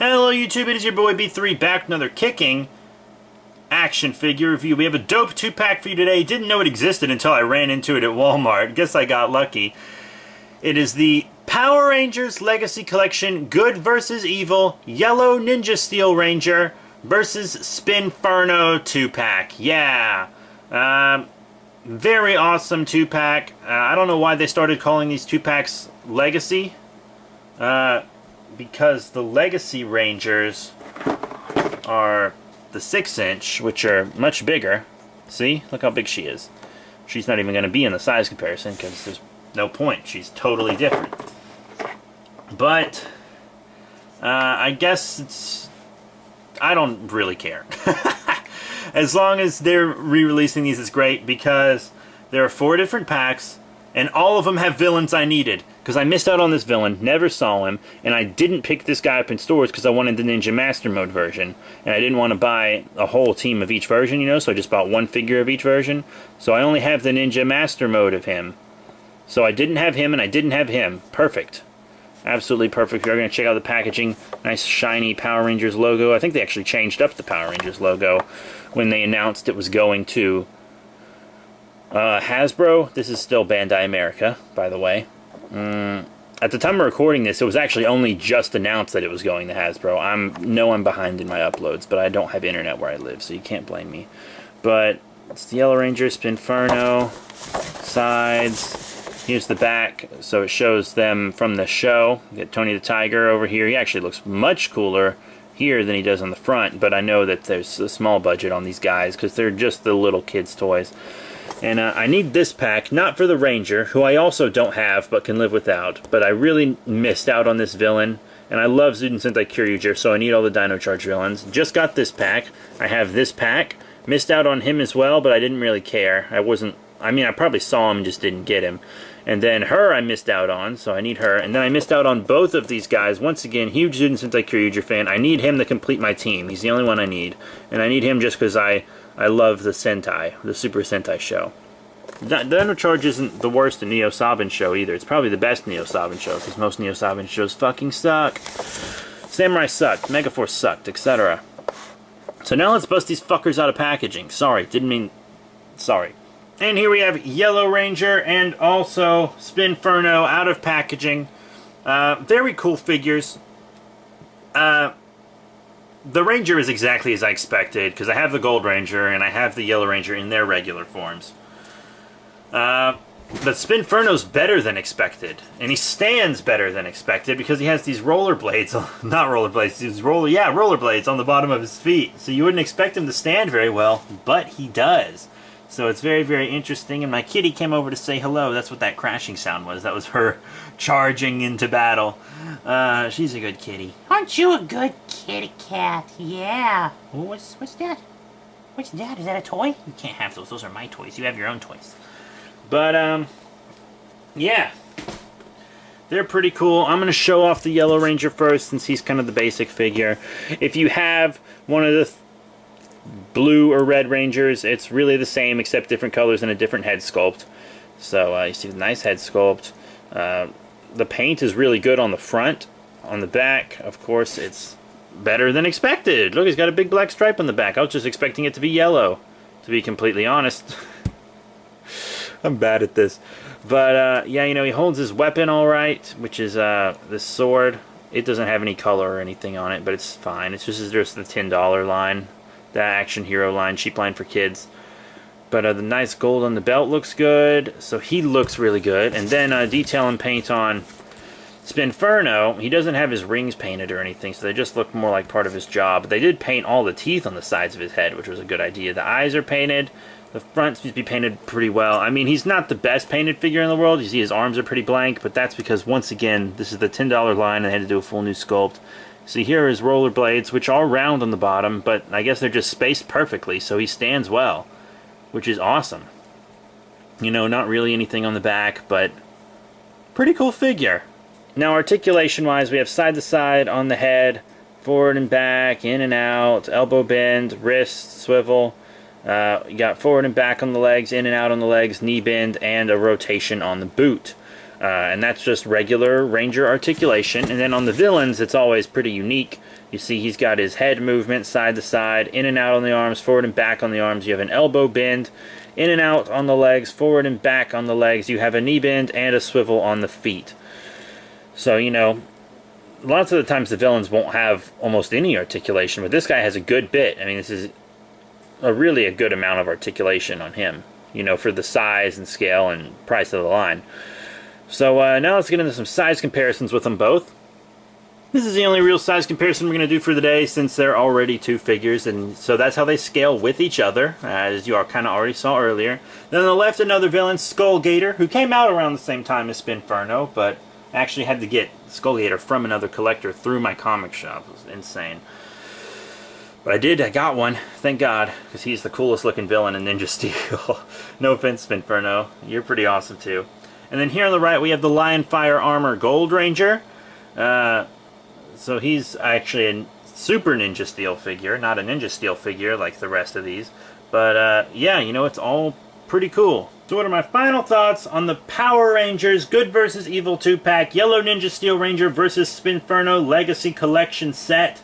Hello YouTube, it is your boy B3 back with another kicking action figure review. We have a dope 2-pack for you today. Didn't know it existed until I ran into it at Walmart. Guess I got lucky. It is the Power Rangers Legacy Collection Good vs. Evil Yellow Ninja Steel Ranger versus Spinferno 2-pack. Yeah. Very awesome 2-pack. I don't know why they started calling these 2-packs Legacy. Because the Legacy Rangers are the 6-inch, which are much bigger. See? Look how big she is. She's not even going to be in the size comparison because there's no point. She's totally different. But I guess it's... I don't really care. As long as they're re-releasing these, it's great because there are 4 different packs and all of them have villains I needed. Because I missed out on this villain, never saw him, and I didn't pick this guy up in stores because I wanted the Ninja Master Mode version. And I didn't want to buy a whole team of each version, you know, so I just bought one figure of each version. So I only have the Ninja Master Mode of him. So I didn't have him and I didn't have him. Perfect. Absolutely perfect. We're going to check out the packaging. Nice shiny Power Rangers logo. I think they actually changed up the Power Rangers logo when they announced it was going to Hasbro. This is still Bandai America, by the way. At the time of recording this, it was actually only just announced that it was going to Hasbro. I'm behind in my uploads, but I don't have internet where I live, so you can't blame me. But it's the Yellow Ranger, Spinferno, sides. Here's the back, so it shows them from the show. You get Tony the Tiger over here. He actually looks much cooler here than he does on the front, but I know that there's a small budget on these guys because they're just the little kids' toys. And I need this pack, not for the Ranger, who I also don't have but can live without. But I really missed out on this villain. And I love Zuden Sentai Kyryuger, so I need all the Dino Charge villains. Just got this pack. I have this pack. Missed out on him as well, but I didn't really care. I probably saw him and just didn't get him. And then her I missed out on, so I need her. And then I missed out on both of these guys. Once again, huge Zuden Sentai Kyryuger fan. I need him to complete my team. He's the only one I need. And I need him just because I love the Sentai, the Super Sentai show. Dino Charge isn't the worst Neo Sabin show either. It's probably the best Neo Sabin show, because most Neo Sabin shows fucking suck. Samurai sucked, Megaforce sucked, etc. So now let's bust these fuckers out of packaging. Sorry, didn't mean... Sorry. And here we have Yellow Ranger and also Spinferno out of packaging. Very cool figures. The Ranger is exactly as I expected, because I have the Gold Ranger and I have the Yellow Ranger in their regular forms. But Spinferno's better than expected, and he stands better than expected because he has these rollerblades, not rollerblades, these rollerblades on the bottom of his feet. So you wouldn't expect him to stand very well, but he does. So it's very, very interesting, and my kitty came over to say hello. That's what that crashing sound was. That was her charging into battle. She's a good kitty. Aren't you a good kitty cat? Yeah. What's that? What's that? Is that a toy? You can't have those. Those are my toys. You have your own toys. But, yeah. They're pretty cool. I'm going to show off the Yellow Ranger first since he's kind of the basic figure. If you have one of the blue or red Rangers, it's really the same except different colors and a different head sculpt. So, you see the nice head sculpt. The paint is really good on the front. On the back, of course, it's better than expected. Look, he's got a big black stripe on the back. I was just expecting it to be yellow, to be completely honest. I'm bad at this. But, yeah, you know, he holds his weapon all right, which is this sword. It doesn't have any color or anything on it, but it's fine. It's just the $10 line, the Action Hero line, cheap line for kids. But the nice gold on the belt looks good, so he looks really good. And then detail and paint on Spinferno. He doesn't have his rings painted or anything, so they just look more like part of his job. But they did paint all the teeth on the sides of his head, which was a good idea. The eyes are painted. The front seems to be painted pretty well. I mean, he's not the best painted figure in the world. You see his arms are pretty blank, but that's because, once again, this is the $10 line and they had to do a full new sculpt. See, here are his rollerblades, which are round on the bottom, but I guess they're just spaced perfectly, so he stands well, which is awesome. You know, not really anything on the back, but pretty cool figure. Now, articulation-wise, we have side-to-side on the head, forward and back, in and out, elbow bend, wrist, swivel. You got forward and back on the legs, in and out on the legs, knee bend, and a rotation on the boot. And that's just regular Ranger articulation. And then on the villains, it's always pretty unique. You see he's got his head movement side to side, in and out on the arms, forward and back on the arms. You have an elbow bend, in and out on the legs, forward and back on the legs. You have a knee bend and a swivel on the feet. So, you know, lots of the times the villains won't have almost any articulation, but this guy has a good bit. I mean, this is really a good amount of articulation on him, you know, for the size and scale and price of the line. So now let's get into some size comparisons with them both. This is the only real size comparison we're going to do for the day, since they're already two figures, and so that's how they scale with each other, as you all kind of already saw earlier. Then on the left, another villain, Skull Gator, who came out around the same time as Spinferno, but I actually had to get Skull Gator from another collector through my comic shop. It was insane. But I got one, thank God, because he's the coolest looking villain in Ninja Steel. No offense, Spinferno, you're pretty awesome too. And then here on the right, we have the Lion Fire Armor Gold Ranger. So he's actually a Super Ninja Steel figure, not a Ninja Steel figure like the rest of these. But yeah, you know, it's all pretty cool. So what are my final thoughts on the Power Rangers Good vs. Evil 2-pack Yellow Ninja Steel Ranger vs. Spinferno Legacy Collection set?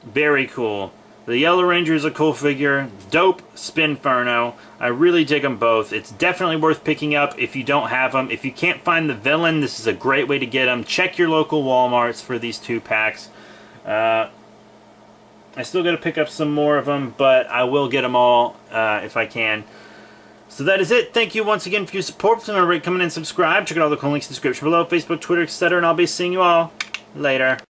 Very cool. The Yellow Ranger is a cool figure. Dope Spinferno. I really dig them both. It's definitely worth picking up if you don't have them. If you can't find the villain, this is a great way to get them. Check your local Walmarts for these 2-packs. I still got to pick up some more of them, but I will get them all if I can. So that is it. Thank you once again for your support. Please remember to come in and subscribe. Check out all the cool links in the description below. Facebook, Twitter, etc. And I'll be seeing you all later.